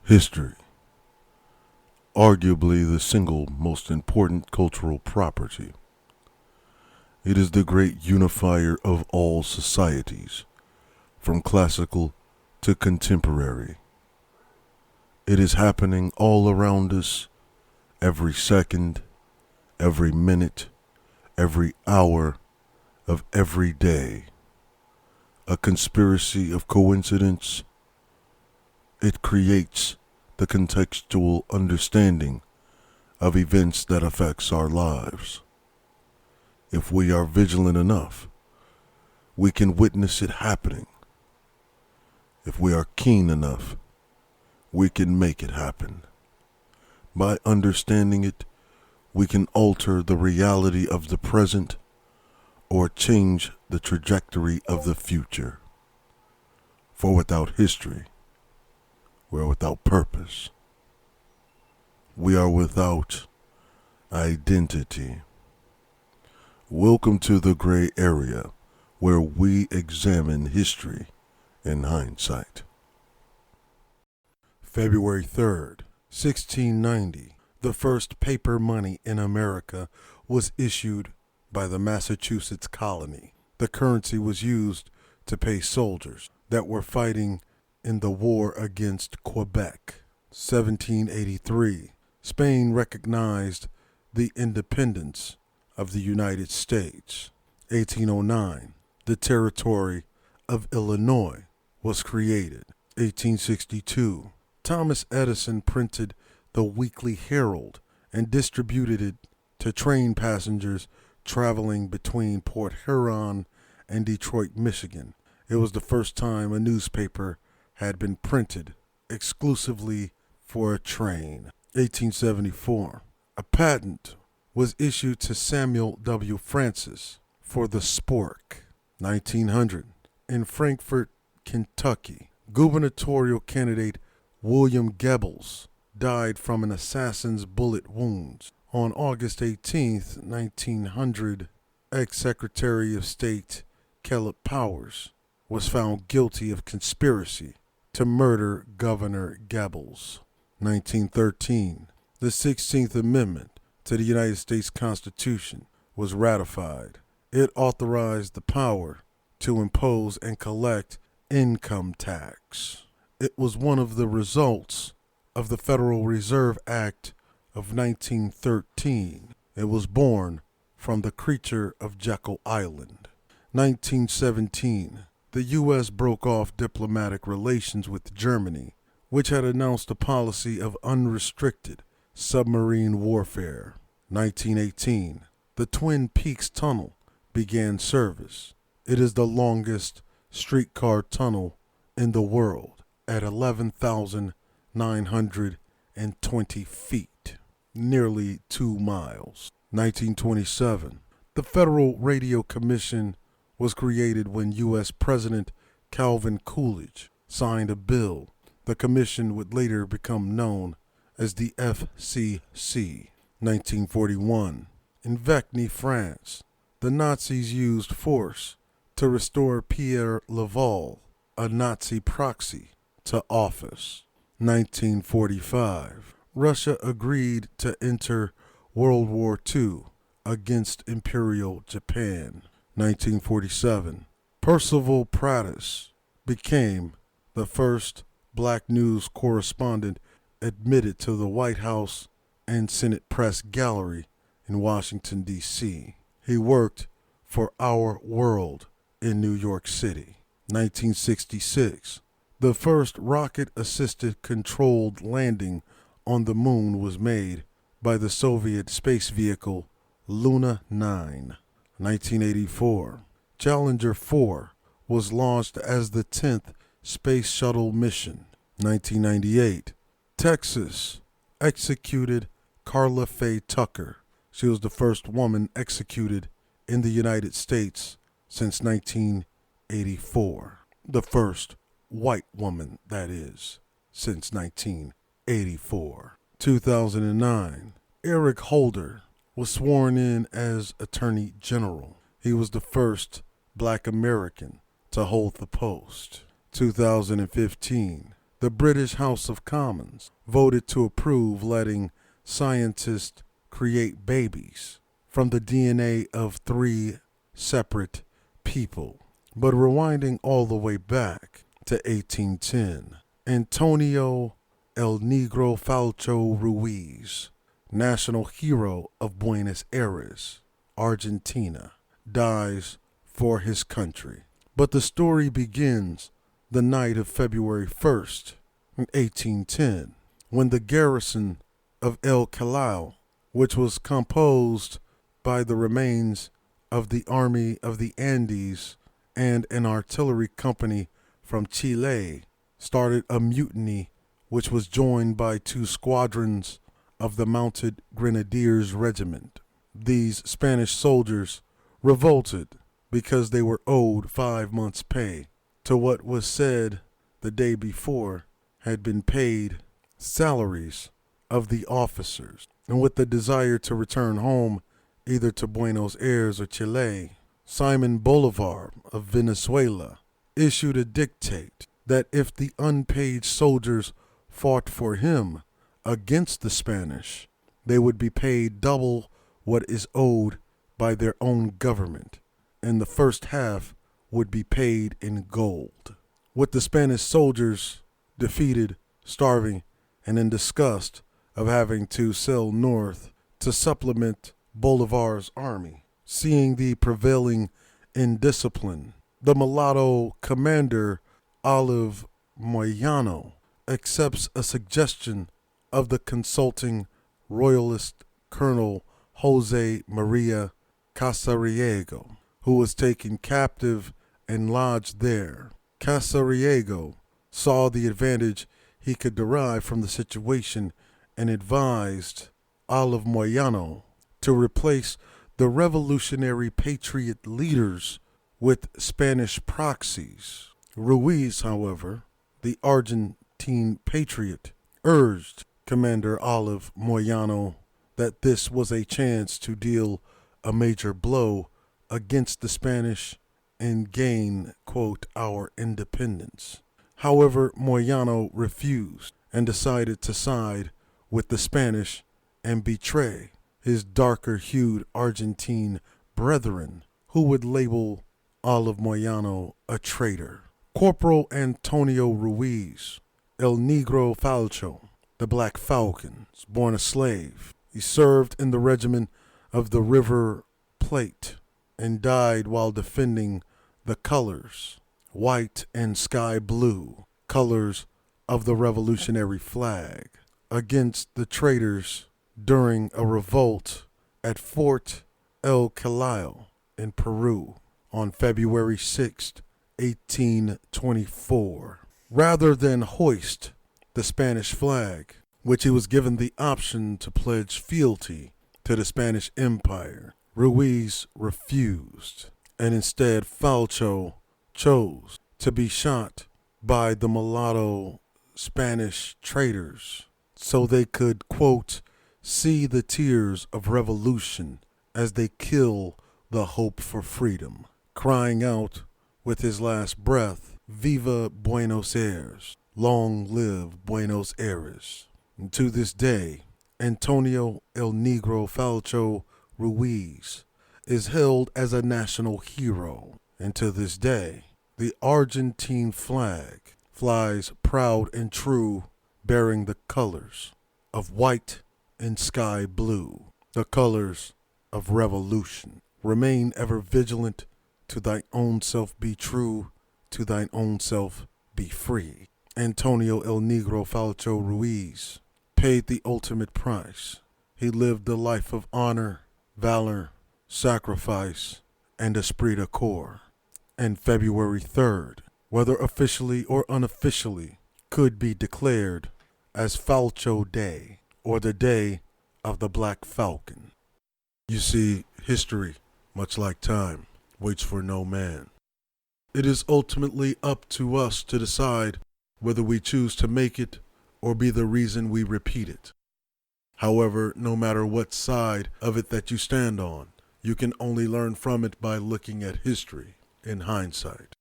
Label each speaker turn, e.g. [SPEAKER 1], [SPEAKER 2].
[SPEAKER 1] History, arguably the single most important cultural property. It is the great unifier of all societies, from classical to contemporary. It is happening all around us, every second, every minute, every hour of every day. A conspiracy of coincidence. It creates the contextual understanding of events that affects our lives. If we are vigilant enough, we can witness it happening. If we are keen enough, we can make it happen. By understanding it, we can alter the reality of the present or change the trajectory of the future. For without history, we are without purpose. We are without identity. Welcome to the gray area where we examine history in hindsight. February 3rd, 1690, the first paper money in America was issued by the Massachusetts colony. The currency was used to pay soldiers that were fighting in the war against Quebec. 1783, Spain recognized the independence of the United States. 1809, the territory of Illinois was created. 1862, Thomas Edison printed the Weekly Herald and distributed it to train passengers traveling between Port Huron and Detroit, Michigan. It was the first time a newspaper had been printed exclusively for a train. 1874, a patent was issued to Samuel W. Francis for the spork. 1900, in Frankfort, Kentucky, gubernatorial candidate William Goebbels died from an assassin's bullet wounds. On August 18, 1900, ex-Secretary of State Caleb Powers was found guilty of conspiracy to murder Governor Goebbels. 1913, the 16th Amendment to the United States Constitution was ratified. It authorized the power to impose and collect income tax. It was one of the results of the Federal Reserve Act of 1913. It was born from the creature of Jekyll Island. 1917, the U.S. broke off diplomatic relations with Germany, which had announced a policy of unrestricted submarine warfare. 1918, the Twin Peaks Tunnel began service. It is the longest streetcar tunnel in the world at 11,920 feet, nearly 2 miles. 1927, the Federal Radio Commission was created when U.S. President Calvin Coolidge signed a bill. The commission would later become known as the FCC. 1941, in Vecny, France, the Nazis used force to restore Pierre Laval, a Nazi proxy, to office. 1945, Russia agreed to enter World War II against Imperial Japan. 1947, Percival Prattis became the first black news correspondent admitted to the White House and Senate Press Gallery in Washington, D.C. He worked for Our World in New York City. 1966, the first rocket-assisted controlled landing on the moon was made by the Soviet space vehicle Luna 9. 1984, Challenger 4 was launched as the 10th space shuttle mission. 1998, Texas executed Carla Faye Tucker. She was the first woman executed in the United States since 1984. The first white woman, that is, since 1984. 2009, Eric Holder was sworn in as Attorney General. He was the first Black American to hold the post. 2015, the British House of Commons voted to approve letting scientists create babies from the DNA of three separate people. But rewinding all the way back to 1810, Antonio El Negro Falcho Ruiz, national hero of Buenos Aires, Argentina, dies for his country. But the story begins the night of February 1st, 1810, when the garrison of El Callao, which was composed by the remains of the Army of the Andes and an artillery company from Chile, started a mutiny which was joined by two squadrons of the Mounted Grenadiers Regiment. These Spanish soldiers revolted because they were owed 5 months' pay to what was said the day before had been paid salaries of the officers. And with the desire to return home, either to Buenos Aires or Chile, Simon Bolivar of Venezuela issued a dictate that if the unpaid soldiers fought for him against the Spanish, they would be paid double what is owed by their own government, and the first half would be paid in gold. With the Spanish soldiers defeated, starving, and in disgust of having to sail north to supplement Bolivar's army, seeing the prevailing indiscipline, the mulatto commander Olive Moyano accepts a suggestion of the consulting royalist Colonel Jose Maria Casariego, who was taken captive and lodged there. Casariego saw the advantage he could derive from the situation and advised Olive Moyano to replace the revolutionary patriot leaders with Spanish proxies. Ruiz, however, the Argentine patriot, urged Commander Olive Moyano that this was a chance to deal a major blow against the Spanish and gain, quote, our independence. However, Moyano refused and decided to side with the Spanish and betray his darker-hued Argentine brethren, who would label Olive Moyano a traitor. Corporal Antonio Ruiz, El Negro Falcho, the Black Falcon, was born a slave. He served in the regiment of the River Plate and died while defending the colors, white and sky blue, colors of the revolutionary flag, against the traitors during a revolt at Fort El Callao in Peru on February 6, 1824. Rather than hoist the Spanish flag, which he was given the option to pledge fealty to the Spanish Empire, Ruiz refused, and instead Falcho chose to be shot by the mulatto Spanish traitors so they could, quote, see the tears of revolution as they kill the hope for freedom, crying out with his last breath, Viva Buenos Aires, long live Buenos Aires. And to this day, Antonio El Negro Falcho Ruiz is held as a national hero. And to this day, the Argentine flag flies proud and true, bearing the colors of white and sky blue, the colors of revolution. Remain ever vigilant, to thine own self be true, to thine own self be free. Antonio El Negro Falcho Ruiz paid the ultimate price. He lived a life of honor, valor, sacrifice, and esprit de corps. And February 3rd, whether officially or unofficially, could be declared as Falcho Day, or the Day of the Black Falcon. You see, history, much like time, waits for no man. It is ultimately up to us to decide whether we choose to make it or be the reason we repeat it. However, no matter what side of it that you stand on, you can only learn from it by looking at history in hindsight.